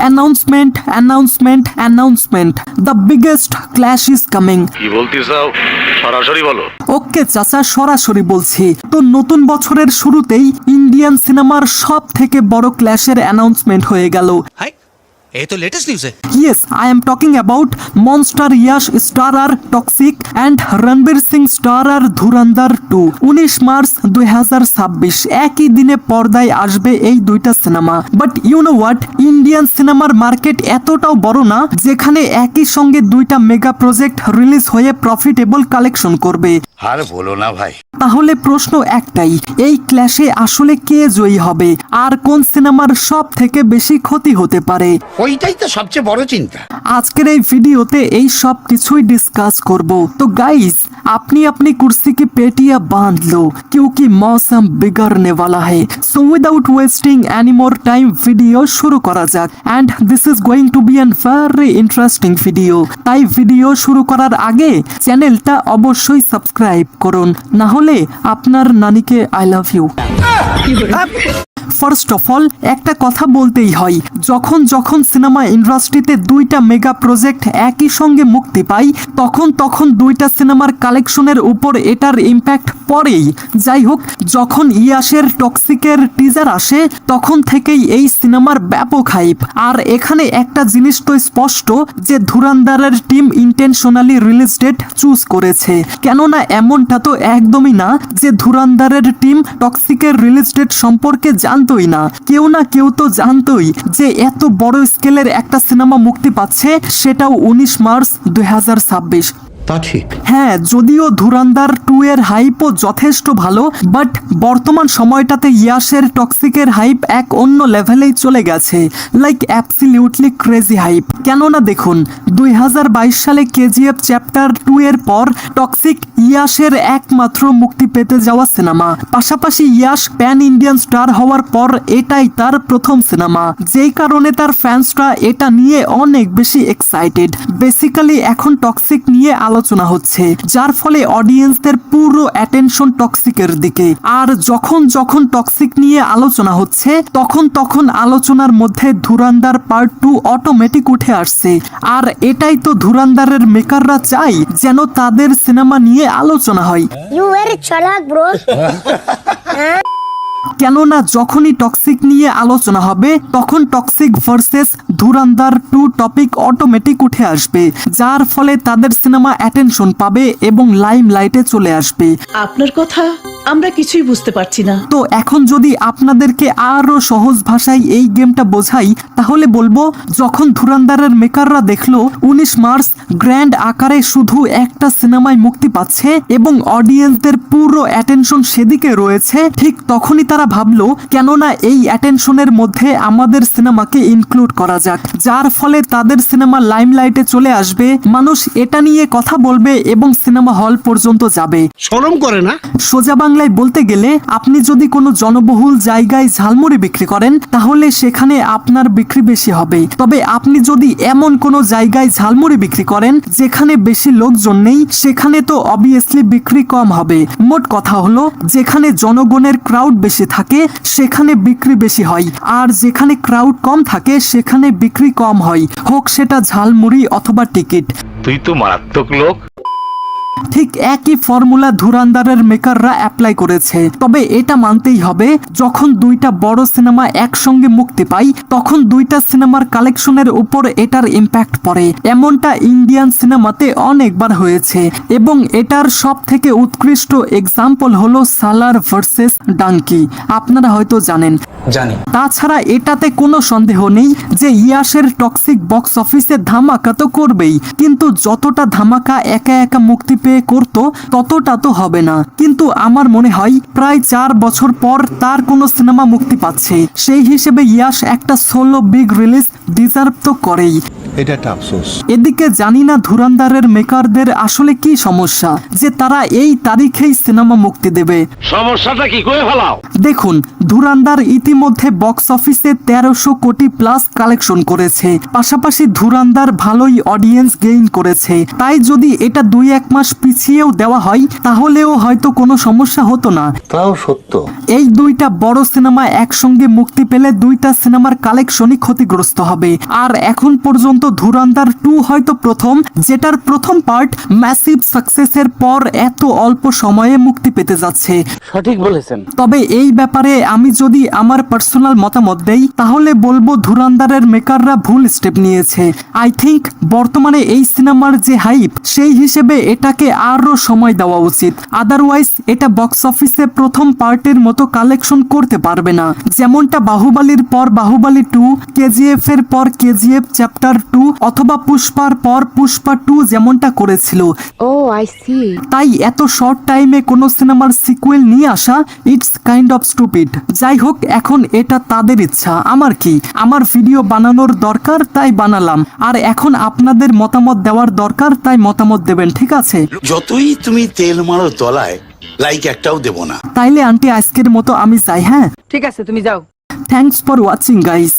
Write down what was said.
Announcement announcement announcement, the biggest clash is coming. কি বলতে চাও সরাসরি বলো। ওকে চাচা, সরাসরি বলছি। তো নতুন বছরের শুরুতেই ইন্ডিয়ান সিনেমার সব থেকে বড় ক্ল্যাশের অ্যানাউন্সমেন্ট হয়ে গেল। हाय ये तो लेटेस्ट न्यूज़ है। Yes, I am talking about Monster Yash starrer Toxic and Ranbir Singh starrer Dhurandhar 2। 19 March 2026 একই দিনে পর্দায় আসবে এই দুইটা cinema. But you know what, Indian সিনেমার মার্কেট এতটাও বড় না যেখানে একই সঙ্গে দুইটা মেগা প্রজেক্ট রিলিজ হয়ে প্রফিটেবল কালেকশন করবে। আর বলো না ভাই। তাহলে প্রশ্ন একটাই, এই ক্ল্যাশে আসলে কে জয়ী হবে আর কোন সিনেমার সব থেকে বেশি ক্ষতি হতে পারে? ওইটাই তো সবচেয়ে বড় চিন্তা। আজকের এই ভিডিওতে এই সব কিছুই ডিসকাস করব। তো গাইস, अपनी अपनी कुर्सी की पेटियां बांध लो क्योंकि मौसम बिगड़ने वाला है। So without wasting any more time video शुरू करा যাক। And this is going to be an very interesting video. তাই ভিডিও শুরু করার আগে চ্যানেলটা অবশ্যই সাবস্ক্রাইব করুন, না হলে আপনার নানিকে I love you. First of all একটা কথা বলতেই হয়, যখন যখন সিনেমা ইন্ডাস্ট্রিতে দুইটা মেগা প্রজেক্ট একই সঙ্গে মুক্তি পায় তখন দুইটা সিনেমার কালেকশনের উপর এটার ইম্প্যাক্ট পড়েই। যাই হোক, যখন ইয়াশের টক্সিকের টিজার আসে তখন থেকেই এই সিনেমার ব্যাপক হাইপ। আর এখানে একটা জিনিস তো স্পষ্ট যে ধুরন্ধরের team intentionally release date choose করেছে। কেননা এমনটা তো একদমই না যে ধুরন্ধরের টিম টক্সিকের রিলিজ ডেট সম্পর্কে জানতোই না। কেউ না কেউ তো জানতোই যে এত বড় স্কেলের একটা সিনেমা মুক্তি পাচ্ছে, সেটাও 19 মার্চ 2026। হ্যাঁ, যদিও ধুরন্ধর 2 এর হাইপও যথেষ্ট ভালো, বাট বর্তমান সময়টাতে ইয়াশের টক্সিকের হাইপ এক অন্য লেভেলেই চলে গেছে। Like absolutely crazy hype. কেননা দেখুন, 2022 সালে কেজিএফ চ্যাপ্টার 2 এর পর টক্সিক ইয়াশের একমাত্র মুক্তি পেতে যাওয়া সিনেমা। পাশাপাশি ইয়াশ প্যান ইন্ডিয়ান স্টার হওয়ার পর এটাই তার প্রথম সিনেমা, যেই কারণে তার ফ্যান্সরা এটা নিয়ে অনেক বেশি এক্সাইটেড। বেসিক্যালি এখন টক্সিক নিয়ে আলোচনা হচ্ছে, যার ফলে অডিয়েন্সদের পুরো অ্যাটেনশন টক্সিকের দিকে। আর যখন যখন টক্সিক নিয়ে আলোচনা হচ্ছে তখন আলোচনার মধ্যে ধুরন্ধর পার্ট 2 অটোমেটিক উঠে আসছে। আর এটাই তো ধুরন্ধরের মেকাররা চাই, যেন তাদের সিনেমা নিয়ে আলোচনা হয়। You very chalak, bro. কেননা যখনই টক্সিক নিয়ে আলোচনা হবে তখন টক্সিক ভার্সেস ধুরন্ধর 2 টপিক অটোমেটিক উঠে আসবে, যার ফলে তাদের সিনেমা অ্যাটেনশন পাবে এবং লাইমলাইটে চলে আসবে। আপনার কথা আমরা কিছুই বুঝতে পারছি না। তো এখন যদি আপনাদেরকে আরো সহজ ভাষায় এই গেমটা বোঝাই তাহলে বলবো, যখন ধুরন্ধরের মেকাররা দেখলো 19 মার্চ গ্র্যান্ড আকারে শুধু একটা সিনেমায় মুক্তি পাচ্ছে এবং অডিয়েন্সদের পুরো অ্যাটেনশন সেদিকে রয়েছে, ঠিক তখনই তারা ভাবলো কেননা এই অ্যাটেনশনের মধ্যে আমাদের সিনেমাকে ইনক্লুড করা যাক, যার ফলে তাদের সিনেমা লাইমলাইটে চলে আসবে, মানুষ এটা নিয়ে কথা বলবে এবং সিনেমা হল পর্যন্ত যাবে। শরম করে না? সোজা বাংলায় বলতে গেলে, আপনি যদি কোনো জনবহুল জায়গায় ঝালমুড়ি বিক্রি করেন তাহলে সেখানে আপনার বিক্রি বেশি হবে। তবে আপনি যদি এমন কোনো জায়গায় ঝালমুড়ি বিক্রি করেন যেখানে বেশি লোকজন নেই, সেখানে তো অবভিয়াসলি বিক্রি কম হবে। মোট কথা হলো, যেখানে জনগণের ক্রাউড বেশি থাকে সেখানে বিক্রি বেশি হয়, আর যেখানে ক্রাউড কম থাকে সেখানে বিক্রি কম হয়, হোক সেটা ঝালমুড়ি অথবা টিকিট। তুই তো মারাত্মক লোক। ঠিক একই ফর্মুলা ধুরন্ধরের মেকাররা অ্যাপ্লাই করেছে। তবে এটা মানতেই হবে, যখন দুইটা বড় সিনেমা একসঙ্গে মুক্তি পায় তখন দুইটা সিনেমার কালেকশনের উপর এটার ইম্প্যাক্ট পড়ে। এমনটা ইন্ডিয়ান সিনেমাতে অনেকবার হয়েছে এবং এটার সব থেকে উৎকৃষ্ট এক্সাম্পল হলো সালার ভার্সেস ডাঙ্কি। আপনারা হয়তো জানেন। তাছাড়া এটাতে কোনো সন্দেহ নেই যে ইয়াশের টক্সিক বক্স অফিসে ধামাকা তো করবেই, কিন্তু যতটা ধামাকা একা একা মুক্তি পেয়ে করতো ততটা তো হবে না। কিন্তু আমার মনে হয় প্রায় 4 বছর পর তার কোনো সিনেমা মুক্তি পাচ্ছে, সেই হিসেবে ইয়াশ একটা সোলো বিগ রিলিজ ডিজার্ভ তো করেই। এটা একটা আফসোস। এদিকে জানি না ধুরন্ধরের মেকারদের আসলে কি সমস্যা যে তারা এই তারিখেই সিনেমা মুক্তি দেবে। সমস্যাটা কি করে ফেলাও? দেখুন, ধুরন্ধর ইতিমধ্যে বক্স অফিসে 1300 কোটি প্লাস কালেকশন করেছে, পাশাপাশি ধুরন্ধর ভালোই অডিয়েন্স গেইন করেছে। তাই যদি এটা 2-1 মাস পিছিয়েও দেওয়া হয় তাহলেও হয়তো কোনো সমস্যা হতো না। তাও সত্য। এই দুইটা বড় সিনেমা একসঙ্গে মুক্তি পেলে দুইটা সিনেমার কালেকশনই ক্ষতিগ্রস্ত হবে। আর এখন পর্যন্ত ধুরন্ধর 2 হয়তো প্রথম, যেটার প্রথম পার্ট ম্যাসিভ সাকসেসের পর এত অল্প সময়ে মুক্তি পেতে যাচ্ছে। সঠিক বলেছেন। তবে এই ব্যাপারে আমি যদি আমার পার্সোনাল মতামত দেই তাহলে বলবো ধুরন্ধরের মেকাররা ভুল স্টেপ নিয়েছে। আই থিংক বর্তমানে এই সিনেমার যে হাইপ সেই হিসেবে এটাকে আরো সময় দেওয়া উচিত। আদারওয়াইজ এটা বক্স অফিসে প্রথম পার্টের মতো কালেকশন করতে পারবে না, যেমনটা বাহুবলীর পর বাহুবলী 2, কেজিএফ এর পর কেজিএফ চ্যাপ্টার 2 অথবা পুষ্পার পর পুষ্পা 2 যেমনটা করেছিল। ও আই সি। তাই এত শর্ট টাইমে কোনো সিনেমার সিকুয়েল নিয়ে আসা ইটস কাইন্ড অফ স্টুপিড। যাই হোক, এখন এটা তাদের ইচ্ছা, আমার কি? আমার ভিডিও বানানোর দরকার তাই বানালাম, আর এখন আপনাদের মতামত দেওয়ার দরকার তাই মতামত দেবেন, ঠিক আছে? যতই তুমি তেল মারো তলায়, লাইক একটাও দেব না। তাইলে আন্টি আজকের মতো আমি যাই। হ্যাঁ, ঠিক আছে, তুমি যাও। Thanks for watching guys.